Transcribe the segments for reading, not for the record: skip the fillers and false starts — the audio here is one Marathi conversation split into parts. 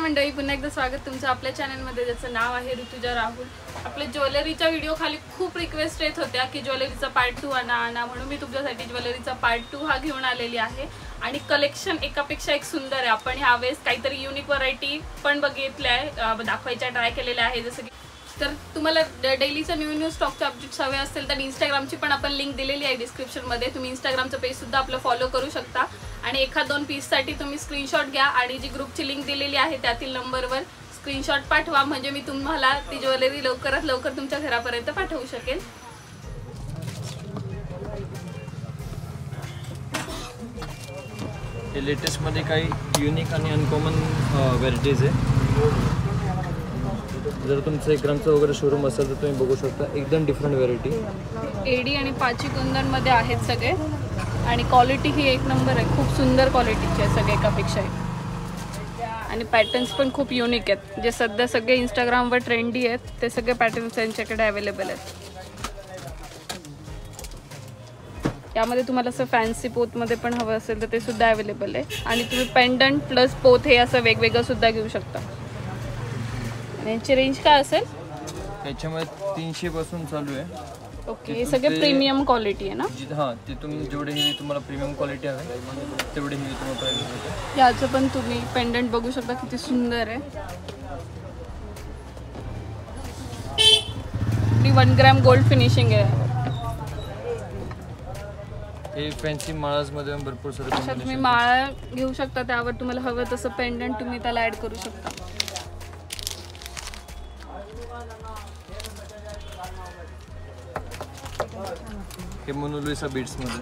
मंडळी, पुन्हा एकदा स्वागत तुमचं आपल्या चॅनलमध्ये, ज्याचं नाव आहे ऋतुजा राहुल। आपल्या ज्वेलरीच्या व्हिडिओ खाली खूप रिक्वेस्ट येत होत्या की ज्वेलरीचा पार्ट 2 आणा, म्हणून मी तुमच्यासाठी ज्वेलरीचा पार्ट 2 हा घेऊन आलेली आहे। आणि कलेक्शन एकापेक्षा एक सुंदर आहे। आपण ह्यावेळेस काहीतरी युनिक व्हरायटी पण बघितल्या आहे, दाखवायच्या ट्राय केलेल्या आहे। जसं की तर तुम्हाला डेलीचा न्यू स्टॉकचे अपडेट्स हवे असतील तर इंस्टाग्रामची पण आपण लिंक दिलेली आहे डिस्क्रिप्शनमध्ये। तुम्ही इंस्टाग्रामचं पेज सुद्धा आपलं फॉलो करू शकता आणि एखाद दोन पीससाठी तुम्ही स्क्रीनशॉट घ्या आणि जी ग्रुपची लिंक दिलेली आहे त्यातील नंबरवर स्क्रीनशॉट पाठवा, म्हणजे मी तुम्हाला ती ज्वेलरी लवकरात लवकर तुमच्या घरापर्यंत पाठवू शकेल। हे लेटेस्ट मध्ये काही युनिक आणि अनकॉमन व्हरायटीज आहे। जर तुमचं 1 ग्रामचं वगैरे शोरूम असेल तर तुम्ही बघू शकता, एकदम डिफरंट व्हरायटी। एडी आणि पाची कुंदनमध्ये आहेत सगळे आणि क्वालिटी ही एक नंबर आहे, खूप सुंदर क्वालिटीचे आहे सगळे एकापेक्षा एक। आणि पॅटर्न्स पण खूप युनिक आहेत, जे सध्या सगळे इंस्टाग्रामवर ट्रेंडी आहेत ते सगळे पॅटर्न्स त्यांच्याकडे अवेलेबल आहेत। त्यामध्ये तुम्हाला असं फॅन्सी पोतमध्ये पण हवं असेल तर ते सुद्धा अवेलेबल आहे आणि तुम्ही पेंडंट प्लस पोत हे असं वेगवेगळं सुद्धा घेऊ शकता। यांची रेंज काय असेल? याच्यामध्ये 300 पासून चालू आहे। ओके, हे सगळे प्रीमियम क्वालिटी आहे ना? हां, ते तुम्ही जेवढे हेवी तुम्हाला प्रीमियम क्वालिटी हवे तेवढे हेवी तुम्हाला प्राइस भेटेल। याचं पण तुम्ही पेंडंट बघू शकता, किती सुंदर आहे। 1 ग्रॅम गोल्ड फिनिशिंग आहे। हे फॅन्सी माळामध्ये भरपूर सारे तुम्ही माळा घेऊ शकता, त्यावर तुम्हाला हवं तसं पेंडंट तुम्ही त्याला ऍड करू शकता। हे मोनालिसा बीट्स मध्ये,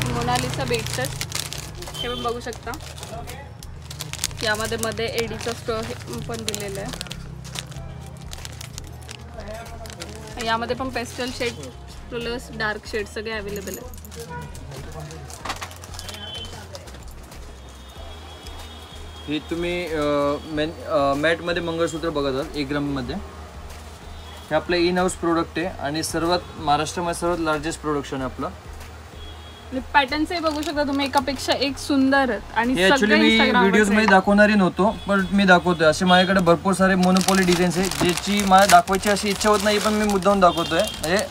मोनालिसा बीट्स हे पण बघू शकता। यामध्ये मध्ये एडीचा स्टोन पण दिलेला आहे। यामध्ये पण pastel shade plus dark shade सगळे अवेलेबल आहेत। हे तुम्ही मॅट मध्ये मंगळसूत्र बघत आहात 1 ग्राम मध्ये। हे आपलं इन हाऊस प्रोडक्ट आहे आणि सर्वात महाराष्ट्रामध्ये सर्वात लार्जेस्ट प्रोडक्शन आहे आपलं। पॅटर्न्सही बघू शकता तुम्ही, एकापेक्षा एक सुंदर आणि ऍक्च्युअली मी व्हिडिओज मध्ये दाखवणारी नव्हतो, पण मी दाखवतोय। असे माझ्याकडे भरपूर सारे मोनोपोली डिझाईन्स आहे ज्याची मला दाखवायची अशी इच्छा होत नाही, पण मी मुद्दाम दाखवतोय। म्हणजे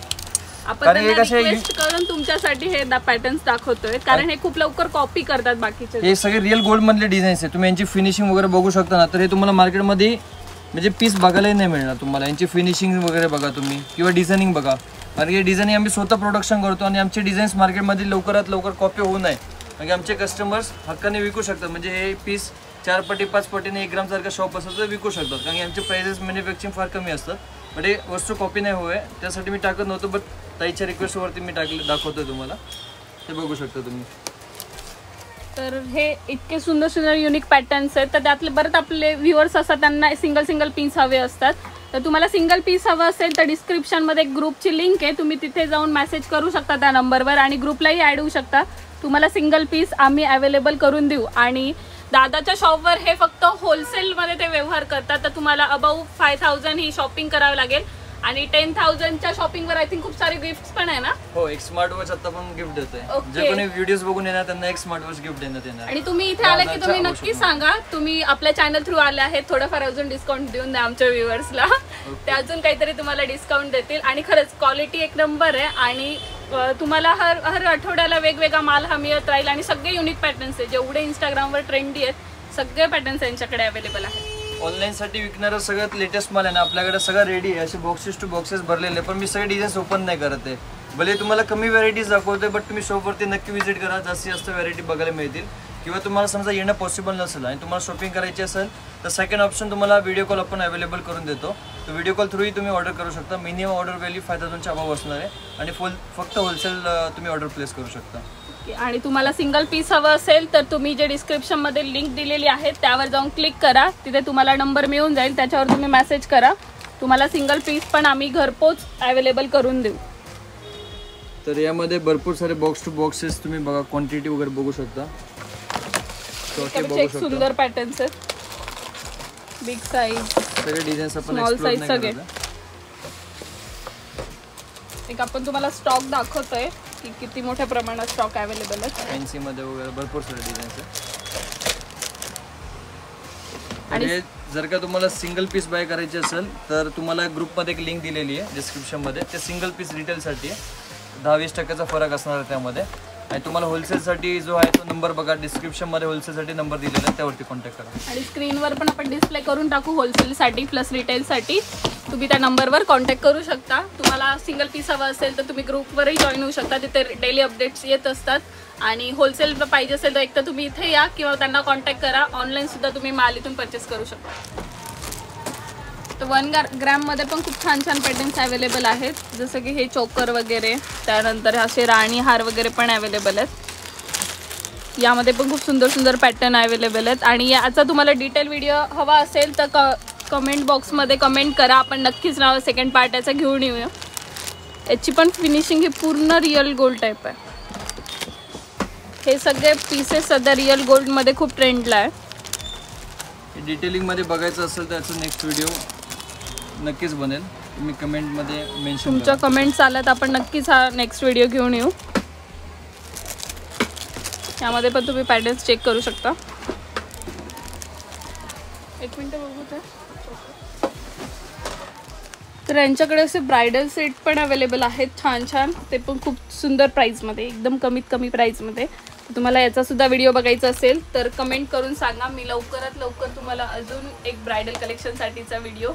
आपण रिक्वेस्ट करून तुमच्यासाठी हे पॅटर्न्स दाखवतोय, कारण हे खूप लवकर कॉपी करतात बाकीचे। हे सगळे रिअल गोल्ड मधले डिझाईन्स आहे। तुम्ही यांची फिनिशिंग वगैरे बघू शकता ना, तर हे तुम्हाला मार्केटमध्ये म्हणजे पीस बघायलाही नाही मिळणार तुम्हाला। यांची फिनिशिंग वगैरे बघा तुम्ही, किंवा डिझायनिंग बघा, कारण हे डिझायनिंग आम्ही स्वतः प्रोडक्शन करतो आणि आमचे डिझाईन्स मार्केटमध्ये लवकरात लवकर कॉपी होऊ नये, म्हणजे आमचे कस्टमर्स हक्काने विकू शकतात। म्हणजे हे पीस 4 पटी 5 पटीने 1 ग्राम सारखा शॉप असेल तर विकू शकतात, कारण आमचे प्राइसेस मॅन्युफॅक्चरिंग फार कमी असतात। बट हे वस्तू कॉपी नाही होय त्यासाठी मी टाकत नव्हतो, बट ताईच्या रिक्वेस्टवरती मी दाखवतोय तुम्हाला, ते बघू शकता तुम्ही। तर हे इतके सुंदर सुंदर युनिक पॅटर्न्स आहेत, तर त्यातले बरेच आपले व्ह्युअर्स असतात त्यांना सिंगल पीस हवे असतात। तर तुम्हाला सिंगल पीस हवं असेल तर डिस्क्रिप्शनमध्ये एक ग्रुपची लिंक आहे, तुम्ही तिथे जाऊन मेसेज करू शकता त्या नंबरवर आणि ग्रुपलाही ॲड होऊ शकता। तुम्हाला सिंगल पीस आम्ही अवेलेबल करून देऊ। आणि दादाच्या शॉपवर हे फक्त होलसेलमध्ये ते व्यवहार करतात, तर तुम्हाला अबाऊ 5000 ही शॉपिंग करावं लागेल आणि 10,000च्या शॉपिंगवर आय थिंक खूप सारे गिफ्ट्स पण आहे ना? हो, एक स्मार्ट वॉच आता पण गिफ्ट देतोय। जे कोणी व्हिडिओज बघून येणार त्यांना एक स्मार्ट वॉच गिफ्ट देण्यात येणार। आणि तुम्ही इथे आला की तुम्ही नक्की सांगा तुम्ही आपल्या चॅनल थ्रू आले आहेत, थोडंफार अजून डिस्काउंट देऊन द्या आमच्या व्ह्युअर्सला, ते अजून काहीतरी तुम्हाला डिस्काउंट देतील। आणि खरंच क्वालिटी एक नंबर आहे आणि तुम्हाला हर आठवड्याला वेगवेगळा माल हा मिळत राहील आणि सगळे युनिक पॅटर्न्स आहे, जेवढे इंस्टाग्रामवर ट्रेंडी आहेत सगळे पॅटर्न्स यांच्याकडे अवेलेबल आहेत। ऑनलाईन साठी विकणारा सगळ्यात लेटेस्ट माल आहे ना आपल्याकडे, सगळं रेडी आहे। असे बॉक्सेस टू बॉक्सेस भरलेले, पण मी सगळे डिझाईन्स ओपन नाही करत आहे। भले तुम्हाला कमी व्हरायटीज दाखवतोय, बट तुम्ही शॉपवरती नक्की व्हिजिट करा, जास्तीत जास्त व्हरायटी बघायला मिळतील। किंवा तुम्हाला समजा येणं पॉसिबल नसेल आणि तुम्हाला शॉपिंग करायची असेल तर सेकंड ऑप्शन तुम्हाला व्हिडिओ कॉल आपण अवेलेबल करून देतो। तो व्हिडिओ कॉल थ्रूही तुम्ही ऑर्डर करू शकता। मिनिमम ऑर्डर व्हॅल्यू 5000च्या अबाव असणार आहे आणि फक्त होलसेल तुम्ही ऑर्डर प्लेस करू शकता। आणि तुम्हाला सिंगल पीस हवं असेल तर तुम्ही जे डिस्क्रिप्शनमध्ये लिंक दिलेली आहे त्यावर जाऊन क्लिक करा, तिथे तुम्हाला नंबर मिळून जाईल, त्याच्यावर तुम्ही मेसेज करा, तुम्हाला सिंगल पीस पण आम्ही घरपोच अवेलेबल करून देऊ। तर यामध्ये भरपूर सारे बॉक्स टू बॉक्सेस तुम्ही बघा, क्वांटिटी वगैरे बघू शकता। एक सुंदर पॅटर्न्स आहेत, बिग साईज सगळे डिझाईन्स आपण स्मॉल साईज सगळे। एक आपण तुम्हाला स्टॉक दाखवतोय की किती मोठ्या प्रमाणात स्टॉक अवेलेबल आहे। फॅन्सी मध्ये वगैरे भरपूर सारे डिझाईन्स आहेत। आणि जर का तुम्हाला सिंगल पीस बाय करायची असेल तर तुम्हाला ग्रुपमध्ये एक लिंक दिलेली आहे डिस्क्रिप्शनमध्ये. ते सिंगल पीस रिटेलसाठी 10-20% फरक असणार आहे त्यामध्ये. आणि तुम्हाला होलसेलसाठी जो आहे तो नंबर बघा डिस्क्रिप्शनमध्ये होलसेलसाठी नंबर दिलेला आहे, त्यावरती कॉन्टॅक्ट करा. आणि स्क्रीनवर पण आपण डिस्प्ले करून टाकू होलसेलसाठी प्लस रिटेलसाठी. तुम्ही त्या नंबरवर कॉन्टॅक्ट करू शकता. तुम्हाला सिंगल पीस हवा असेल तर तुम्ही ग्रुपवरही जॉईन होऊ शकता, तिथे डेली अपडेट्स येत असतात. आणि होलसेल पाहिजे असेल तर एक तर तुम्ही इथे या किंवा त्यांना कॉन्टॅक्ट करा. ऑनलाईनसुद्धा तुम्ही माल इथून परचेस करू शकता. तर 1 ग्रॅममध्ये पण खूप छान छान पॅटर्न्स अवेलेबल आहेत, जसं की हे चोकर वगैरे, त्यानंतर असे राणी हार वगैरे पण अवेलेबल आहेत. यामध्ये पण खूप सुंदर सुंदर पॅटर्न अवेलेबल आहेत. आणि याचा तुम्हाला डिटेल व्हिडिओ हवा असेल तर कमेंट बॉक्समध्ये कमेंट करा, आपण नक्कीच नाव सेकंड पार्ट याचा घेऊन येऊया. याची पण फिनिशिंग ही पूर्ण रिअल गोल्ड टाईप आहे. हे सगळे पीसेस सध्या रिअल गोल्डमध्ये खूप ट्रेंडला आहे. डिटेलिंगमध्ये बघायचं असेल तर याचं नेक्स्ट व्हिडिओ नक्कीच बनेल, तुम्ही कमेंटमध्ये मेन्शन करा. तुमच्या कमेंट्स आल्यात आपण नक्कीच हा नेक्स्ट व्हिडिओ घेऊन येऊ. यामध्ये पण तुम्ही पॅटर्न्स चेक करू शकता. एक मिनटं बघू तर यांच्याकडे असे ब्रायडल सेट पण अवेलेबल आहेत छान छान, ते पण खूप सुंदर प्राईजमध्ये, एकदम कमी प्राईजमध्ये. तुम्हाला याचा सुद्धा व्हिडिओ बघायचा असेल तर कमेंट करून सांगा, मी लवकरात लवकर तुम्हाला अजून एक ब्रायडल कलेक्शनसाठीचा व्हिडिओ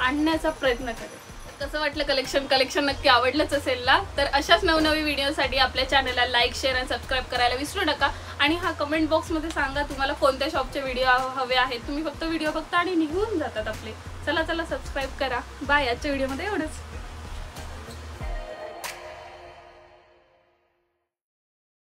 आणण्याचा प्रयत्न करेन. कसं वाटलं कलेक्शन नक्की आवडलंच असेल ना. तर अशाच नवनवी व्हिडिओसाठी आपल्या चॅनलला लाईक शेअर आणि सबस्क्राईब करायला विसरू नका. आणि हा कमेंट बॉक्समध्ये सांगा तुम्हाला कोणत्या शॉपचे व्हिडिओ हवे आहेत. तुम्ही फक्त व्हिडिओ बघता आणि निघून जातात आपले. चला सबस्क्राईब करा. बाय. आजच्या व्हिडिओमध्ये एवढंच.